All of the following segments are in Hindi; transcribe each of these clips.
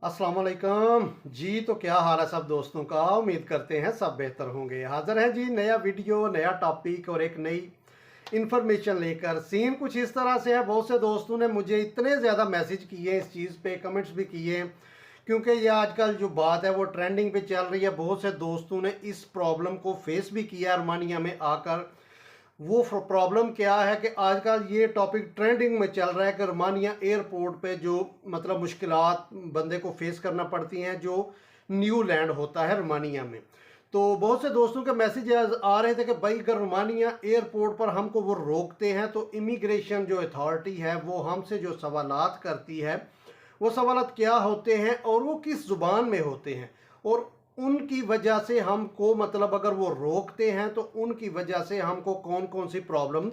अस्सलाम वालेकुम जी। तो क्या हाल है सब दोस्तों का। उम्मीद करते हैं सब बेहतर होंगे। हाजिर है जी नया वीडियो, नया टॉपिक और एक नई इन्फॉर्मेशन लेकर। सीन कुछ इस तरह से है, बहुत से दोस्तों ने मुझे इतने ज़्यादा मैसेज किए इस चीज़ पे, कमेंट्स भी किए हैं, क्योंकि ये आजकल जो बात है वो ट्रेंडिंग पे चल रही है। बहुत से दोस्तों ने इस प्रॉब्लम को फेस भी किया रोमानिया में आकर। वो प्रॉब्लम क्या है कि आजकल ये टॉपिक ट्रेंडिंग में चल रहा है कि रोमानिया एयरपोर्ट पे जो मतलब मुश्किलात बंदे को फेस करना पड़ती हैं जो न्यू लैंड होता है रोमानिया में। तो बहुत से दोस्तों के मैसेज आ रहे थे कि भाई अगर रोमानिया एयरपोर्ट पर हमको वो रोकते हैं तो इमिग्रेशन जो अथॉरिटी है वो हमसे जो सवालात करती है वो सवालात क्या होते हैं और वो किस ज़ुबान में होते हैं, और उनकी वजह से हमको मतलब अगर वो रोकते हैं तो उनकी वजह से हमको कौन कौन सी प्रॉब्लम्स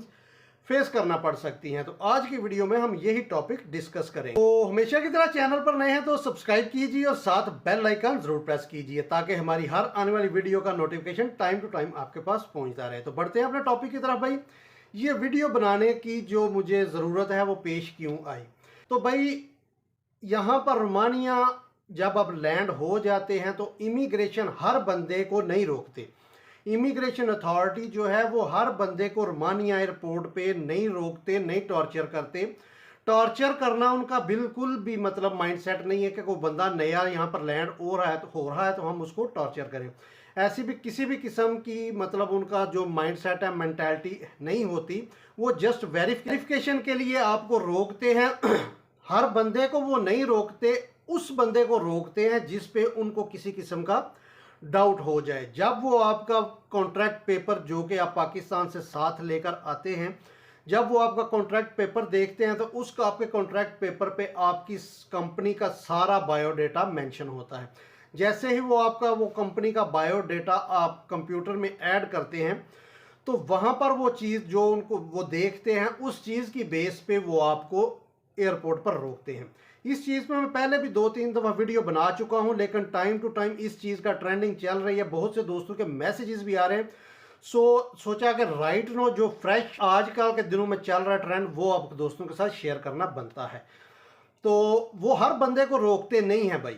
फेस करना पड़ सकती हैं। तो आज की वीडियो में हम यही टॉपिक डिस्कस करेंगे। तो हमेशा की तरह चैनल पर नए हैं तो सब्सक्राइब कीजिए और साथ बेल आइकन जरूर प्रेस कीजिए ताकि हमारी हर आने वाली वीडियो का नोटिफिकेशन टाइम टू टाइम आपके पास पहुंचता रहे। तो बढ़ते हैं अपने टॉपिक की तरफ। भाई ये वीडियो बनाने की जो मुझे ज़रूरत है वो पेश क्यों आई, तो भाई यहाँ पर रोमानिया जब अब लैंड हो जाते हैं तो इमिग्रेशन हर बंदे को नहीं रोकते। इमिग्रेशन अथॉरिटी जो है वो हर बंदे को रोमानिया एयरपोर्ट पे नहीं रोकते, नहीं टॉर्चर करते। टॉर्चर करना उनका बिल्कुल भी मतलब माइंडसेट नहीं है कि कोई बंदा नया यहाँ पर लैंड हो रहा है तो हम उसको टॉर्चर करें। ऐसी भी किसी भी किस्म की मतलब उनका जो माइंडसेट है, मेंटालिटी नहीं होती। वो जस्ट वेरिफिकेशन के लिए आपको रोकते हैं। हर बंदे को वो नहीं रोकते, उस बंदे को रोकते हैं जिस पे उनको किसी किस्म का डाउट हो जाए। जब वो आपका कॉन्ट्रैक्ट पेपर जो कि आप पाकिस्तान से साथ लेकर आते हैं, जब वो आपका कॉन्ट्रैक्ट पेपर देखते हैं तो उसका आपके कॉन्ट्रैक्ट पेपर पे आपकी कंपनी का सारा बायोडेटा मेंशन होता है। जैसे ही वो आपका वो कंपनी का बायोडेटा आप कंप्यूटर में ऐड करते हैं तो वहाँ पर वो चीज़ जो उनको वो देखते हैं उस चीज़ की बेस पे वो आपको एयरपोर्ट पर रोकते हैं। इस चीज़ पे मैं पहले भी 2-3 दफ़ा वीडियो बना चुका हूं, लेकिन टाइम टू टाइम इस चीज़ का ट्रेंडिंग चल रही है। बहुत से दोस्तों के मैसेजेस भी आ रहे हैं। सोचा कि राइट नो जो फ्रेश आजकल के दिनों में चल रहा ट्रेंड वो आप दोस्तों के साथ शेयर करना बनता है। तो वो हर बंदे को रोकते नहीं है भाई।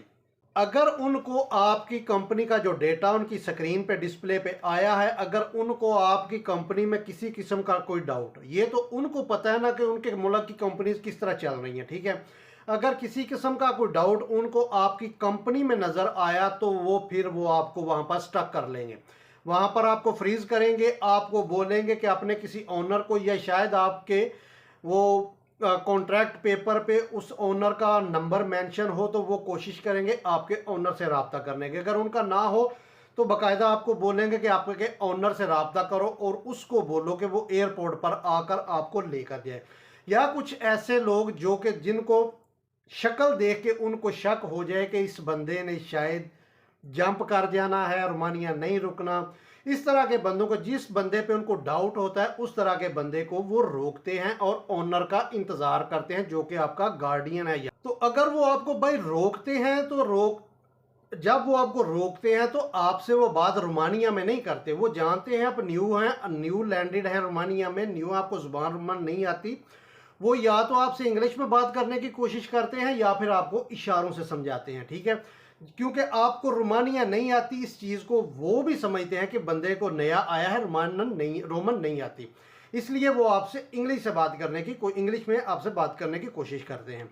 अगर उनको आपकी कंपनी का जो डेटा उनकी स्क्रीन पे डिस्प्ले पे आया है, अगर उनको आपकी कंपनी में किसी किस्म का कोई डाउट, ये तो उनको पता है ना कि उनके मुल्क की कंपनीज किस तरह चल रही हैं, ठीक है। अगर किसी किस्म का कोई डाउट उनको आपकी कंपनी में नज़र आया तो फिर वो आपको वहाँ पर स्टक कर लेंगे, वहाँ पर आपको फ्रीज करेंगे। आपको बोलेंगे कि आपने किसी ओनर को, या शायद आपके वो कॉन्ट्रैक्ट पेपर पे उस ओनर का नंबर मेंशन हो तो वो कोशिश करेंगे आपके ओनर से रब्ता करने की। अगर उनका ना हो तो बाकायदा आपको बोलेंगे कि आपके ओनर से रब्ता करो और उसको बोलो कि वो एयरपोर्ट पर आकर आपको लेकर जाए। या कुछ ऐसे लोग जो कि जिनको शक्ल देख के उनको शक हो जाए कि इस बंदे ने शायद जंप कर जाना है, रोमानिया नहीं रुकना, इस तरह के बंदों को, जिस बंदे पे उनको डाउट होता है उस तरह के बंदे को वो रोकते हैं और ओनर का इंतजार करते हैं जो कि आपका गार्डियन है। तो अगर वो आपको भाई रोकते हैं तो जब वो आपको रोकते हैं तो आपसे वो बात रोमानिया में नहीं करते। वो जानते हैं आप न्यू हैं, न्यू लैंडेड है रोमानिया में, न्यू, आपको जुबान रोमान नहीं आती। वो या तो आपसे इंग्लिश में बात करने की कोशिश करते हैं या फिर आपको इशारों से समझाते हैं, ठीक है। क्योंकि आपको रोमानिया नहीं आती, इस चीज़ को वो भी समझते हैं कि बंदे को नया आया है, रोमन नहीं आती, इसलिए वो आपसे इंग्लिश से बात करने की, कोई इंग्लिश में आपसे बात करने की कोशिश करते हैं।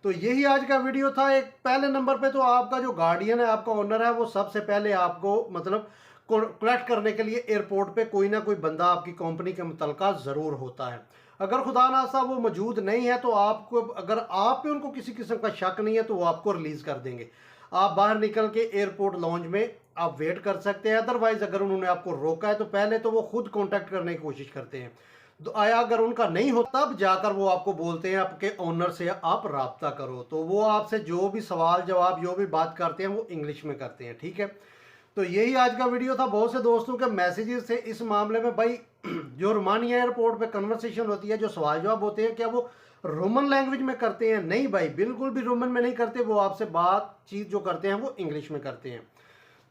तो यही आज का वीडियो था। एक पहले नंबर पे तो आपका जो गार्डियन है, आपका ओनर है, वो सबसे पहले आपको मतलब कलेक्ट करने के लिए एयरपोर्ट पे कोई ना कोई बंदा आपकी कंपनी के मुतलका ज़रूर होता है। अगर खुदा ना सा वो मौजूद नहीं है तो आपको, अगर आप पे उनको किसी किस्म का शक नहीं है तो वो आपको रिलीज़ कर देंगे। आप बाहर निकल के एयरपोर्ट लॉन्ज में आप वेट कर सकते हैं। अदरवाइज अगर उन्होंने आपको रोका है तो पहले तो वो खुद कांटेक्ट करने की कोशिश करते हैं। तो आया अगर उनका नहीं हो तब जाकर वो आपको बोलते हैं आपके ओनर से आप राब्ता करो। तो वो आपसे जो भी सवाल जवाब जो भी बात करते हैं वो इंग्लिश में करते हैं, ठीक है। तो यही आज का वीडियो था। बहुत से दोस्तों के मैसेजेस थे इस मामले में। भाई जो रोमानिया एयरपोर्ट पे कन्वर्सेशन होती है, जो सवाल जवाब होते हैं, क्या वो रोमन लैंग्वेज में करते हैं? नहीं भाई, बिल्कुल भी रोमन में नहीं करते। वो आपसे बातचीत जो करते हैं वो इंग्लिश में करते हैं।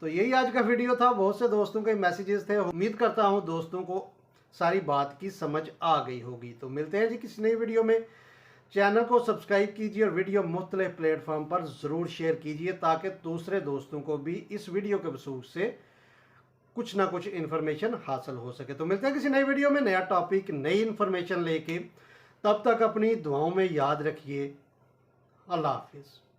तो यही आज का वीडियो था। बहुत से दोस्तों के मैसेजेस थे। उम्मीद करता हूँ दोस्तों को सारी बात की समझ आ गई होगी। तो मिलते हैं जी किसी नई वीडियो में। चैनल को सब्सक्राइब कीजिए और वीडियो मुख्तलिफ प्लेटफॉर्म पर ज़रूर शेयर कीजिए ताकि दूसरे दोस्तों को भी इस वीडियो के वसूल से कुछ ना कुछ इन्फॉर्मेशन हासिल हो सके। तो मिलते हैं किसी नई वीडियो में, नया टॉपिक, नई इन्फॉर्मेशन लेके। तब तक अपनी दुआओं में याद रखिए। अल्लाह हाफिज़।